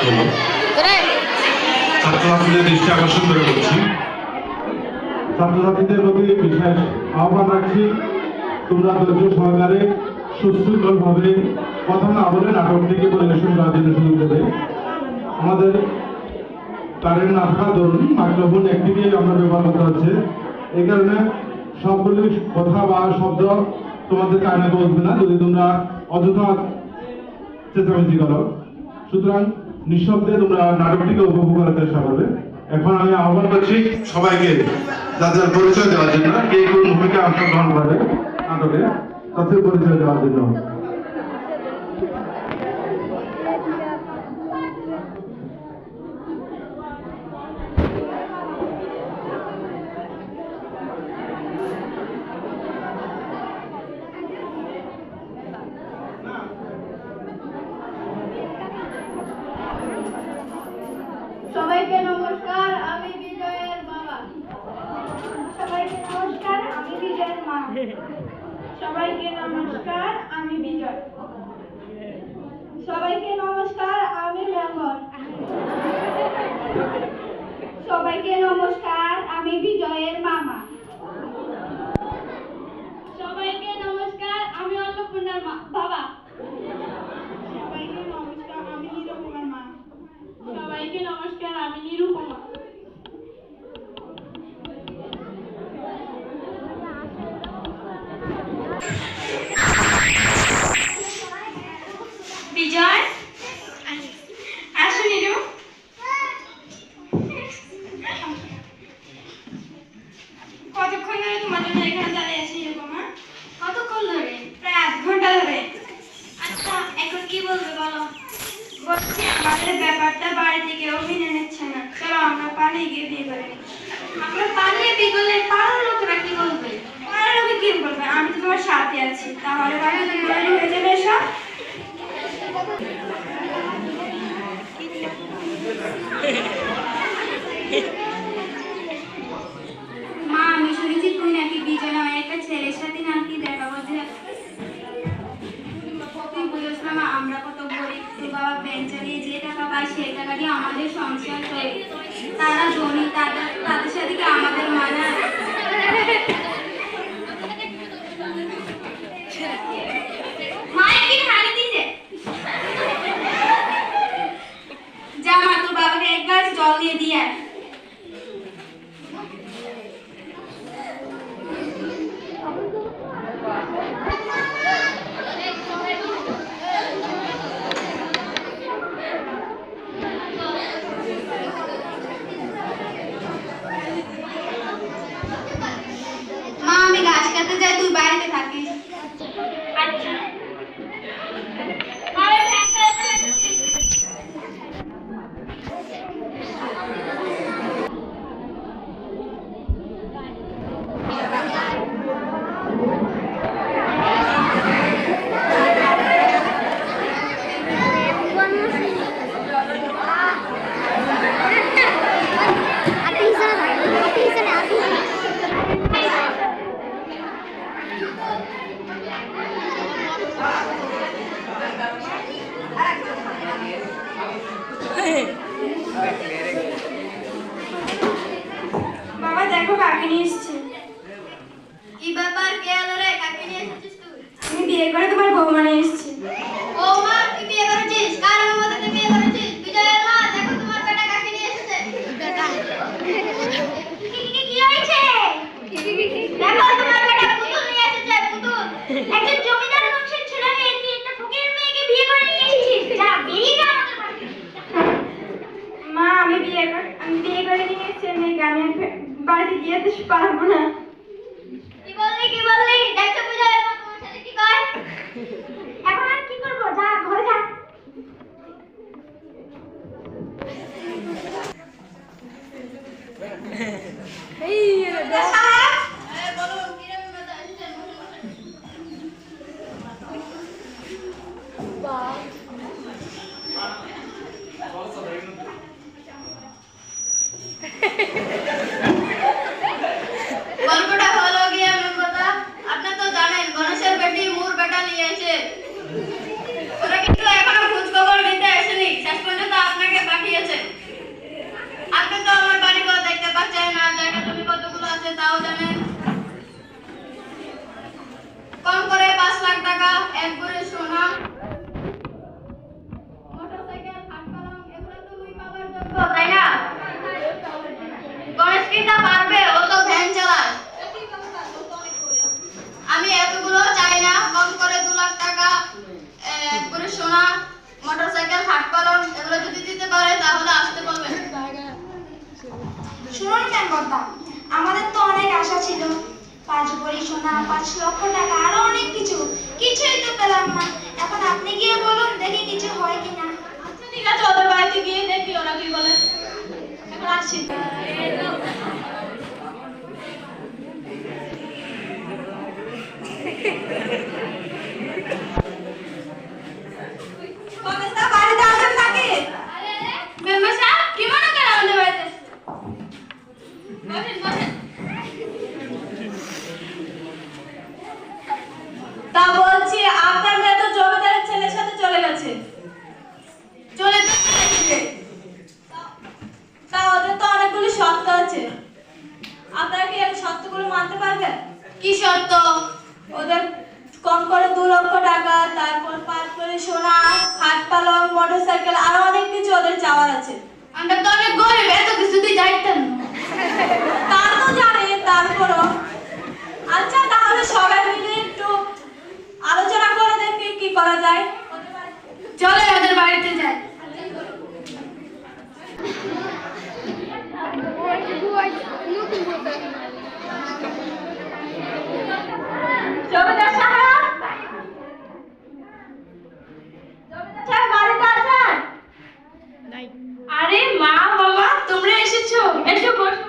জন্য ছাত্রছাত্রীদের দৃষ্টি আকর্ষণ করে বলছি, ছাত্রছাত্রীদের প্রতি বিশেষ আহ্বান রাখছি, তোমরা ধৈর্য সহকারে সুশৃঙ্খলভাবে কথা না বলে নাটকটিকে পরিবেশন করার জন্য সুযোগ দেবে। আমাদের কারেন্ট না থাকার দরুন মাইক্রোফোন একটি দিয়ে আমরা ব্যবহার করতে হচ্ছে, এই কারণে সবগুলি কথা বা শব্দ তোমাদের কানে বলবে না যদি তোমরা অযথা চেঁচামেচি করো। সুতরাং নিঃশব্দে তোমরা নাটকটিকে উপভোগ করার চেষ্টা করবে। এখন আমি আহ্বান করছি সবাইকে যাদের পরিচয় দেওয়ার জন্য, কে কোন ভূমিকা অংশগ্রহণ করবে নাটকে তাদের পরিচয় দেওয়ার জন্য। সবাইকে নমস্কার, আমি বিজয়ের বাবা। সবাইকে নমস্কার, আমি বিজয়ের মা। সবাইকে নমস্কার, আমি বিজয়। সবাইকে নমস্কার, আমি মেম্বার। সবাইকে নমস্কার, আমি বিজয়ের মামা। সবাইকে নমস্কার, আমি অন্নপূর্ণার বাবা। সবাইকে নমস্কার, আমি নিরুপমার মা। সবাইকে নমস্কার, আমি নিরুপমা। বিজয়, আসো নিরু। কতক্ষণ ধরে তোমার জন্য এখানে দাঁড়িয়ে আছি নিরুপমা? কতক্ষণ ধরে? প্রায় আধ ঘন্টা ধরে। আচ্ছা, এখন কি বলবে বলো? বলছি আমাদের ব্যাপারটা বাড়িতে কেউ মেনে নিচ্ছে না, চলো আমরা পালিয়ে গিয়ে বিয়ে করে নিই। আমরা পালিয়ে বিয়ে করলে পাড়ার লোকেরা কি বলবে? পাড়ার লোকে কি বলবে? আমি তো তোমার সাথে আছি, তাহলে বাড়ি হয়ে যাবে সব। মা, আমি শুনেছি তুই নাকি বিজয় নামে একটা ছেলের সাথে নাকি দেখা করতে যাচ্ছিস। তুই বুঝোস না মা, আমরা কত গরিব, তোর বাবা ব্যাংক চালিয়ে যে টাকা পায় সেই টাকা দিয়ে আমাদের সংসার চলে। তারা ধনী, তাদের সাথে কি আমাদের মানায়? মায়ের কি খালি দিছে? যা মা, তোর বাবাকে এক গ্লাস জল দিয়ে দিয়ে আয়। মা, আমি গাছ কাটতে যাই, তুই বাড়িতে থাকিস। আচ্ছা। বাবা দেখো, কাকে নিয়ে এসেছি। কি ব্যাপার, কে এলো রে? কাকে নিয়ে এসেছিস তুই? আমি বিয়ে করে তোমার বৌমা নিয়ে এসেছি। বৌমা, তুই বিয়ে করেছিস? কার অনুমতিতে বিয়ে করেছিস? বিজয়ের মা, দেখো তোমার বেটা কাকে নিয়ে এসেছে। কি হয়েছে? দেখো তোমার বেটা পুতুল নিয়ে এসেছে। পুতুল একজন জমিদার বংশের ছেলে হয়ে তুই একটা ফকিরের মেয়েকে বিয়ে করে নিয়ে এসেছিস। যা, বেরিয়ে যা আমাদের বাড়ি। মা, আমি বিয়ে করে নিয়ে এসেছি মেয়েকে, আমি বাড়িতে গিয়ে তো পারবো না। কি বললি? দেখছো বিজয়ের মা তোমার সাথে কি করে? এখন আর কি করবো? যা, ঘরে যা। গল্পটা হলো গিয়ে কথা, আপনি তো জানেন গণেশের বেটি মুর বেটা নিয়েছে। ওরা কিন্তু এখনো খোঁজ খবর নিতে আসেনি, শেষ পর্যন্ত আপনাকে না, জায়গা জমি কতগুলো আছে তাও জানেন। কম করে 5 লাখ টাকা, 1 ভরি সোনা, মোটরসাইকেল, খাট কলম, এগুলো তো ওই বাবার যোগ্য, তাই না? গণেশ কিটা পারবে, ও তো ভ্যান চালায়। আমি এতগুলো চাই না, কম করে 2 লাখ টাকা, 1 ভরি সোনা, মোটরসাইকেল, খাট কলম, এগুলো যদি দিতে পারে তাহলে আসতে বলবেন। শুনুন কেন কথা, আমাদের তো অনেক আশা ছিল, 5 ভরি সোনা, 5 লক্ষ টাকা, আরো অনেক কিছু, কিছুই তো পেলাম না। এখন আপনি গিয়ে বলুন দেখি কিছু হয় কিনা। আচ্ছা ঠিক আছে, ওদের বাড়িতে গিয়ে দেখি ওরা কি বলে। এখন আসছি। বাড়িতে আছেন নাকি? মেম্বার সাহেব, কি মনে করেন আমাদের বাড়িতে? বসেন বসেন। তা বলছি আপনার মেয়ে তো জমিদারের ছেলের সাথে চলে গেছে। চলে তো গেছে। তা ওদের তো অনেকগুলি শর্ত আছে, আপনারা কি এই শর্তগুলো মানতে পারবেন? কি শর্ত? ওদের কম করে 2 লক্ষ টাকা, তারপর 5 ভরি সোনা, খাট পালং, মোটরসাইকেল, আরো অনেক কিছু ওদের চাওয়ার আছে। আমরা তো অনেক গরিব, এত কিছু তুই যাইতেন না। তা তো জানি, তারপরও আচ্ছা তাহলে সবাই মিলে একটু আলোচনা করে দেখি কি করা যায়। চলে ওদের বাড়িতে যাই। জমিদার সাহেব, জমিদার সাহেব বাড়িতে আছেন? আরে মা বাবা, তোমরা এসেছো, এসো বসো।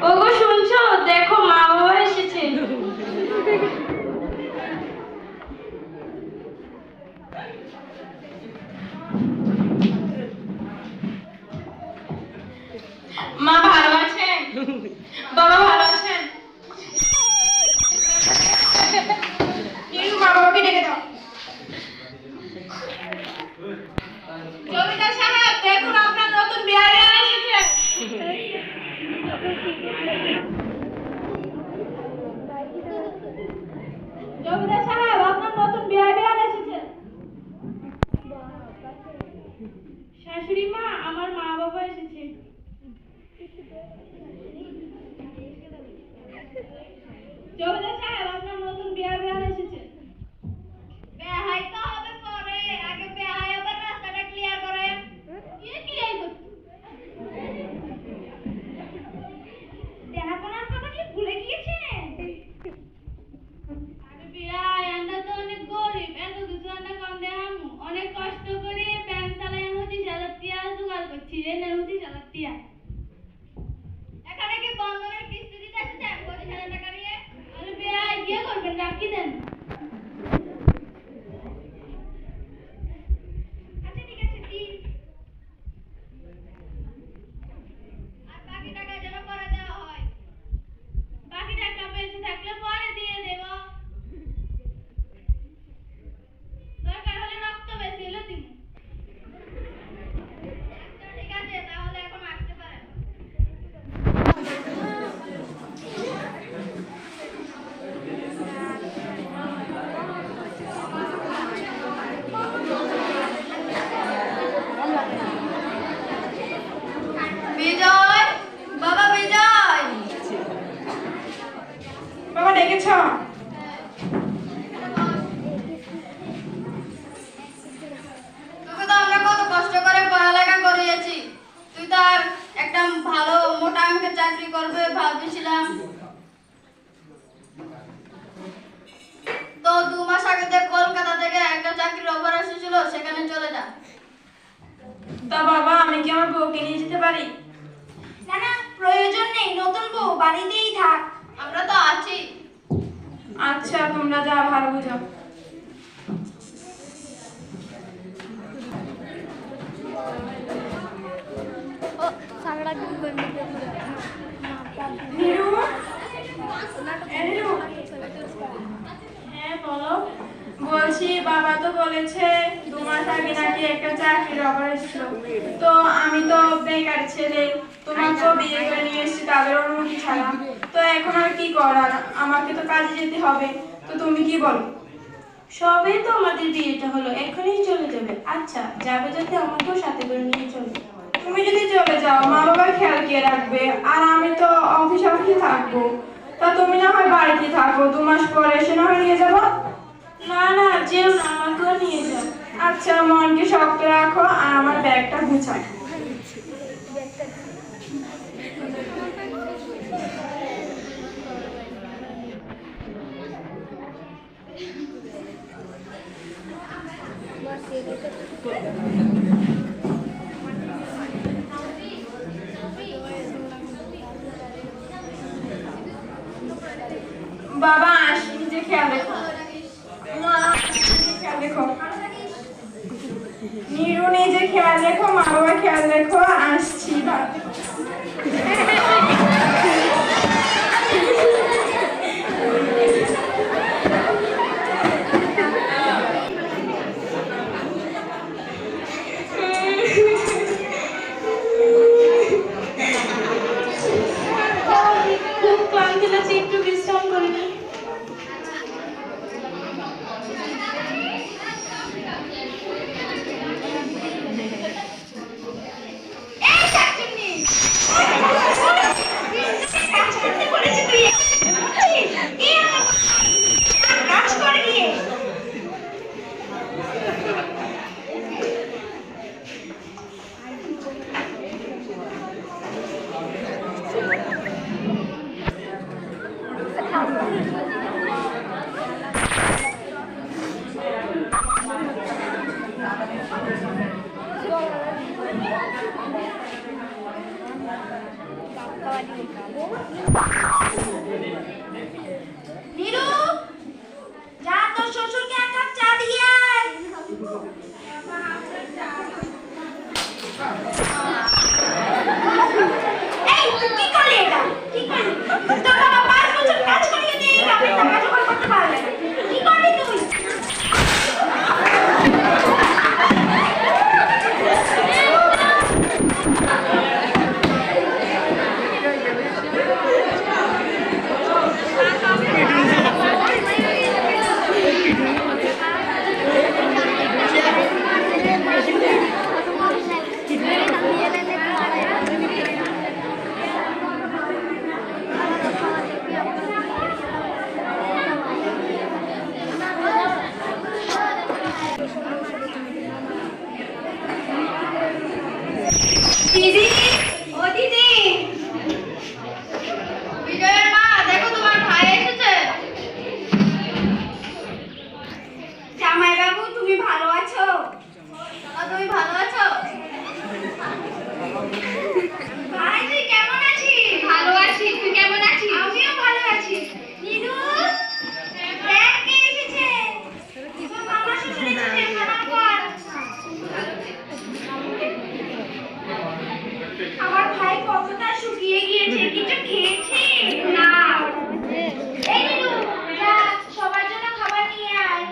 ওগো শুনছো, দেখো মা বাবা এসেছে। মা ভালো আছেন? বাবা ভালো আছেন? মা বাবাকে ডেকে দাও। জমিদার সাহেব, দেখুন আপনার নতুন বিয়ারে এসেছে। জমিদার সাহেব আপনার নতুন বিয়ে এসেছে। শাশুড়ি মা, আমার মা বাবা এসেছে। জমিদার সাহেব আপনার নতুন বিয়ে এসেছে। বেহাই তো হবে পরে, আগে বেহাই আবার রাস্তাটা ক্লিয়ার করেন। কি ক্লিয়ার করতে? দেনাপনার কথা কি ভুলে গিয়েছেন? আরে বেহাই, আমরা তো অনেক গরিব, এত কিছু আমরা কম দেখামু। অনেক কষ্ট করে প্যান্ট চালাই 25,000 টিয়া জোগাড় করছি, এই নেন 25,000 টিয়া। এখানে কি বন্ধনের কিস্তি দিতে এসেছেন 25,000 টাকা নিয়ে? আরে বেহাই, কি করবেন, রাখি দেন। আচ্ছা ঠিক আছে, দিন। আর বাকি টাকা যেন পরে দেওয়া হয়। বাকি টাকা বেঁচে থাকলে পরে দিয়ে দেব। দরকার হলে রক্ত বেশি হলে দিব। আচ্ছা ঠিক আছে, তাহলে এখন আসতে পারেন। বিজয়, বাবা বিজয়। বাবা ডেকেছ? তোকে তো আমরা কত কষ্ট করে পড়ালেখা করিয়েছি, তুই তো আর একটা ভালো মোটা অঙ্কের চাকরি করবে ভাবছিলাম। তো 2 মাস আগে কলকাতা থেকে একটা চাকরির অফার এসেছিল, সেখানে চলে যা। তা বাবা আমি কি আমার বউকে নিয়ে যেতে পারি? না না, প্রয়োজন নেই, নতুন বউ বাড়িতেই থাক। আমরা তো আছি। আচ্ছা তোমরা যা ভালো বুঝো। হ্যাঁ বলো। বলছি বাবা তো বলেছে 2 মাস মাস আগে নাকি একটা চাকরির অফার এসেছিল। তো আমি তো বেকার ছেলে, তোমাকেও বিয়ে করে নিয়ে এসেছি তাদের অনুমতি ছাড়া। তো এখন আর কি করার, আমাকে তো কাজে যেতে হবে। তো তুমি কি বলো? সবে তো আমাদের বিয়েটা হলো, এখনই চলে যাবে? আচ্ছা, যাবে যাতে আমাকেও সাথে করে নিয়ে চলবে। তুমি যদি চলে যাও মা বাবার খেয়াল কে রাখবে? আর আমি তো অফিসে থাকবো। তা তুমি না হয় বাড়িতে থাকো, 2 মাস পরে এসে না হয় নিয়ে যাবো। না না, যেও না, আমাকেও নিয়ে যাও। আচ্ছা, মনকে শক্ত রাখো আর আমার ব্যাগটা গুছাও। বাবা আসি, নিজে খেয়াল রেখো। মা, নিজে খেয়াল রেখো। নিরু, নিজে খেয়াল রেখো, মা বাবা খেয়াল রেখো। আসছি বাবা। খুব ক্লান্তি লাগছে, একটু বিশ্রাম করে নিই। এই চাকরি কাজ করতে বলেছি তুই কি কাজ করে গিয়ে নীরু, যা তোর শ্বশুরকে এক কাপ চা দিয়ে আয়। এই তুই কি করলি এটা? কি করলি? তোর বাবা 5 বছর কাজ করিয়ে দিয়ে এই বাপের টাকা জোগাড় করতে পারবে না। কি করলি তুই? দিদি, ও দিদি, বিজয়ের মা, দেখো তোমার ভাই এসেছে। জামাই বাবু, তুমি ভালো আছো? তুমি ভালো আছো? ভাই, তুই কেমন আছিস? ভালো আছি, তুই কেমন আছিস? আমিও ভালো আছি। নিরু, দেখ কে এসেছে। তোর মামা শ্বশুর এসেছে, প্রণাম কর। আমার ভাই কতটা শুকিয়ে গিয়েছে, কিছু খেয়েছে না? এই নিরু, যা সবার জন্য খাবার নিয়ে আয়।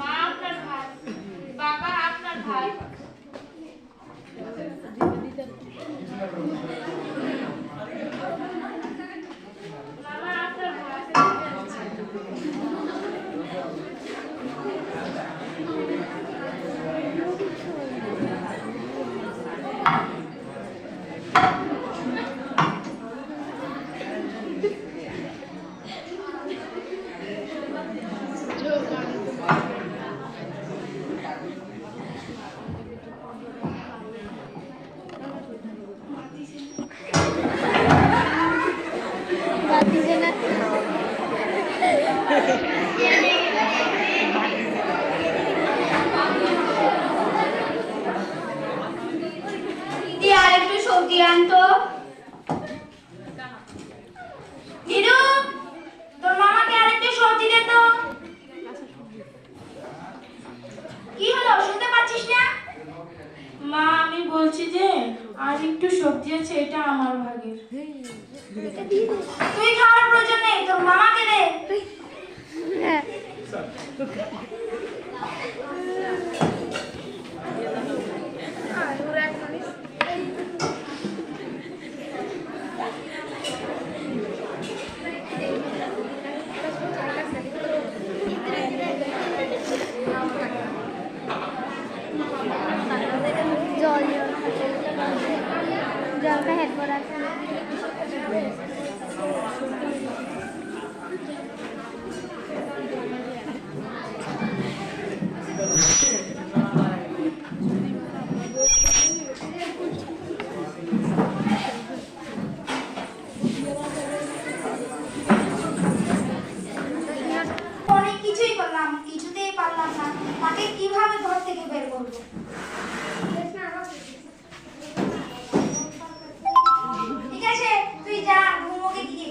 মা, আপনার ভাই। বাবা, আপনার ভাই। মামা, আপনার ভাই। একটু সবজি আছে, এটা আমার ভাগের। তুই খাওয়ার প্রয়োজন নেই, তোর মামাকে দে। জলটা হেডফোন আছে অনেক কিছুই করলাম, কিছুতেই পারলাম না। তাকে কিভাবে ঘর থেকে বের করবো? ঠিক আছে, তুই যা, ঘুমোকে গিয়ে।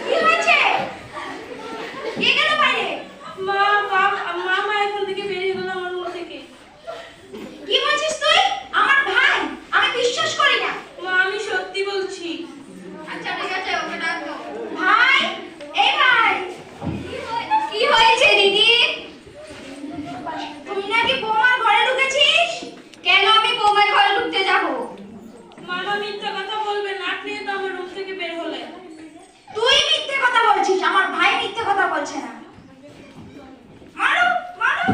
কি হয়েছে? কে গেল বাইরে? মামা এখন থেকে বেরিয়ে গেল আমার রুম থেকে। কি বলছিস তুই? আমার ভাই? আমি বিশ্বাস করি না। মা, আমি সত্যি বলছি। আচ্ছা ঠিক আছে, ওকে ডাক দাও। ভাই, এই ভাই, কি হয়েছে দিদি? তুই নাকি বৌমার ঘরে ঢুকেছিস? কেন আমি বৌমার ঘরে ঢুকতে যাব? মামা মিথ্যা কথা বলবেন, আপনি তো আমার রুম থেকে বের হলেন। তুই মিথ্যে কথা বলছিস, আমার ভাই মিথ্যে কথা বলছে না। মারো, মারো।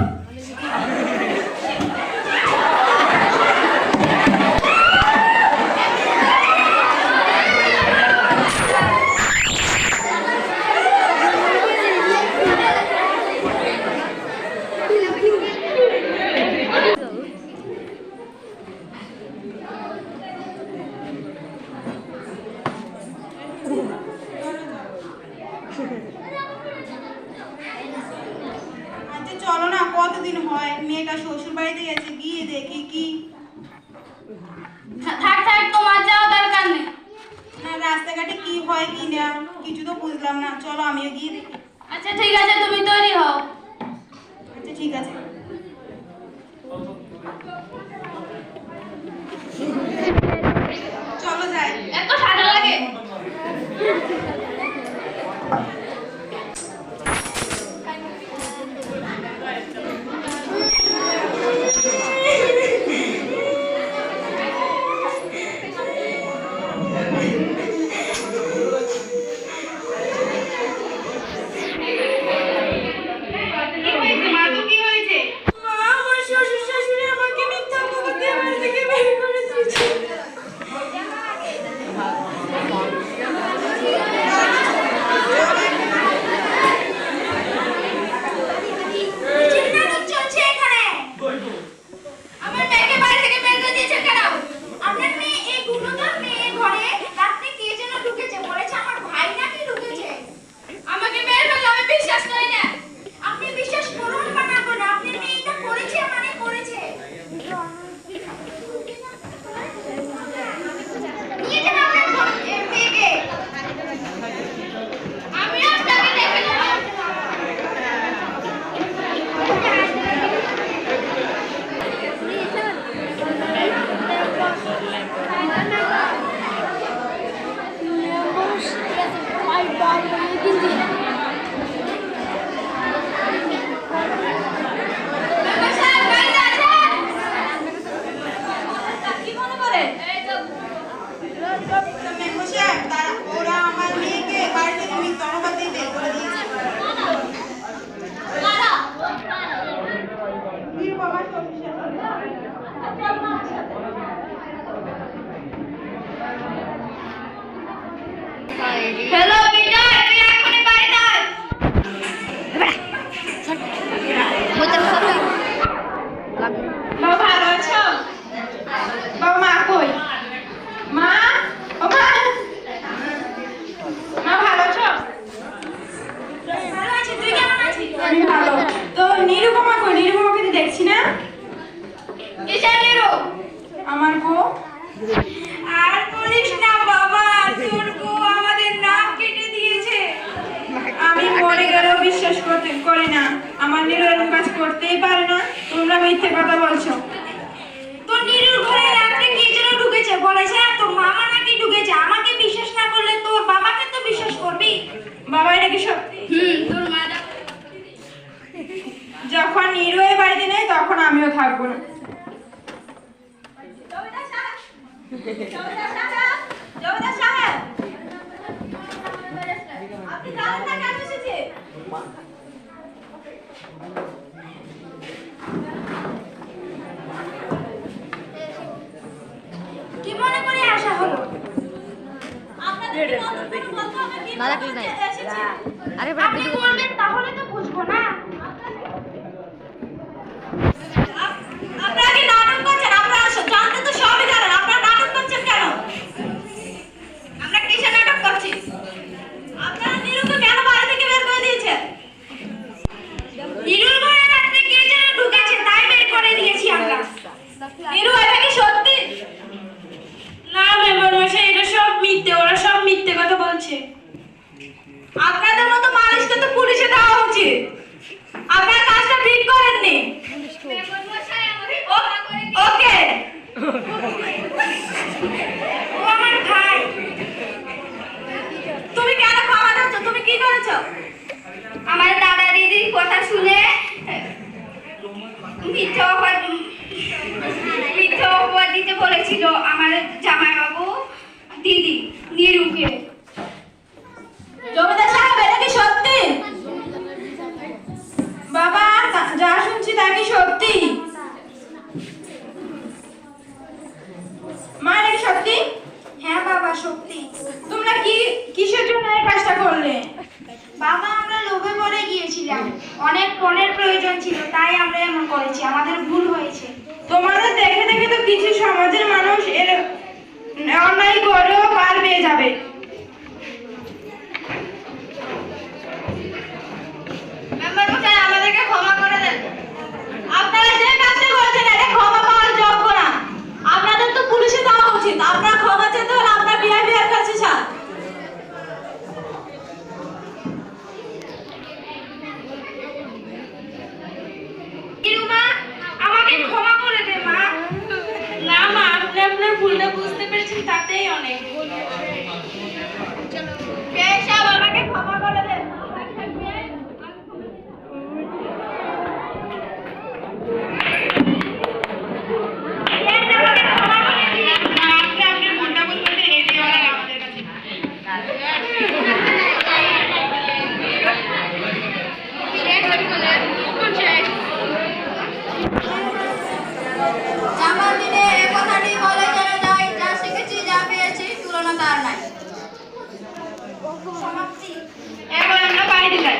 আচ্ছা চলো না, কতদিন হয় মেয়েটা শ্বশুর বাড়িতে গেছে, গিয়ে দেখি কি। থাক থাক, তোমার যাওয়া দরকার নেই। না, রাস্তাঘাটে কি হয় কি না কিছু তো বুঝলাম না, চলো আমিও গিয়ে দেখি। আচ্ছা ঠিক আছে, তুমি তৈরি হও। আচ্ছা ঠিক আছে। চলো যাই। এত সাজা লাগে? কি হয়েছে মা? তো কি হয়েছে? মা, আমার শ্বশুর শাশুড়ি আমাকে মিথ্যা কথা দিয়ে বাড়ি থেকে বের করে দিয়েছে। চিল্লানি চলছে এখানে। আমার মেয়েকে বাড়ি থেকে বের করে দিয়েছেন কেন? আপনার মেয়ে, এই গুণধর মেয়ে ঘরে রাত্রে কে যেন ঢুকেছে, বলেছে আমার ভাই নাকি ঢুকেছে। আমাকে বের করলে আমি বিশ্বাস করি না। আপনি বিশ্বাস করুন বা না করুন, আপনার মেয়ে এটা করেছে মানে করেছে। নিয়ে যান আপনার মেয়েকে। আমি আপনাকে দেখে নেব। মেম্বার সাহেব, বাড়িতে আছেন? কি মনে করেন? এই তো মেম্বার সাহেব, ওরা আমার মেয়েকে বাড়ি থেকে মিথ্যা কথা দিয়ে বের করে দিয়েছে। কারা? নিরুপমা শ্বশুর শাশুড়ি। হ্যালো বিজয়, তুই এখনই বাড়িতে আয়। বাবা ভালো আছো? বাবা, মা কই? মা, ও মা, মা ভালো আছো? ভালো আছি, তুই কেমন আছিস? আমি ভালো। তো নিরুপমা কই? বিশ্বাস করি না। আমার নীরু এরকম কাজ করতেই পারে না। তোমরা মিথ্যে কথা বলছো। তোর নীরুর ঘরে রাত্রে কে যেন ঢুকেছে, বলেছে তোর মামা নাকি ঢুকেছে। আমাকে বিশ্বাস না করলে তোর বাবাকে তো বিশ্বাস করবি। বাবা, এটা কি সত্যি? তোর মা যখন নীরু এই বাড়িতে নেই তখন আমিও থাকবো না। কি মনে করে আসা হলো? আপনি বলবেন তাহলে তো বুঝবো না। আপনারা কি নাটক করছেন? আপনারা জানতে তো সবই জানেন, আপনারা নাটক করছেন কেন? আমরা কিসের নাটক করছি? আপনারা নীরুকে কেন বাড়ি থেকে বের করে দিয়েছেন? নীরুর ঘরে রাত্রে কে যেন ঢুকেছে, তাই বের করে দিয়েছি আমরা। নীরু, এটা কি সত্যি? না মেম্বার মশাই, এটা সব মিথ্যে। ওরা সব মিথ্যে কথা বলছে। আপনাদের মতো মানুষকে তো পুলিশে দেওয়া উচিত। আপনারা কাজটা ঠিক করেননি। ওকে, ও আমার ভাই। তুমি কেন ক্ষমা চাচ্ছ? তুমি কি করেছো? আমার দাদা দিদির কথা শুনে মিথ্যা অপবাদ দিতে বলেছিল আমার জামাইবাবু দিদি নীরুকে। জমিদার সাহেব, এটা কি সত্যি? বাবা, যা শুনছি তা কি সত্যি? মা, এটা কি সত্যি? হ্যাঁ বাবা, সত্যি। তোমরা কিসের জন্য এই কাজটা করলে? বাবা, আমরা লোভে পড়ে গিয়েছিলাম। অনেক পণের প্রয়োজন ছিল, তাই আমরা এমন করেছি। আমাদের ভুল হয়েছে। তোমাদের দেখে দেখে তো কিছু সমাজের মানুষ এর অন্যায় করেও পার পেয়ে যাবে। মেম্বার মশাই, আমাদেরকে ক্ষমা করে দেন। আপনারা যে কাজটা করেছেন এটা ক্ষমা পাওয়ার যোগ্য না। আপনাদের তো পুলিশে দেওয়া উচিত। আপনারা ক্ষমা চেতে হলে আপনার বিআইবির কাছে যান। নীরুমা, আমাকে ক্ষমা করে দে মা। না মা, আপনি আপনার ভুলটা বুঝতে পেরেছেন, তাতেই অনেক। কেশব, আমাকে ক্ষমা করে দে। জামার দিনে এই কথাটি বলে যেন যাই, যা শিখেছি যা পেয়েছি তুলনা তার নাই। সমাপ্তি। এবার আমরা বাড়িতে যাই।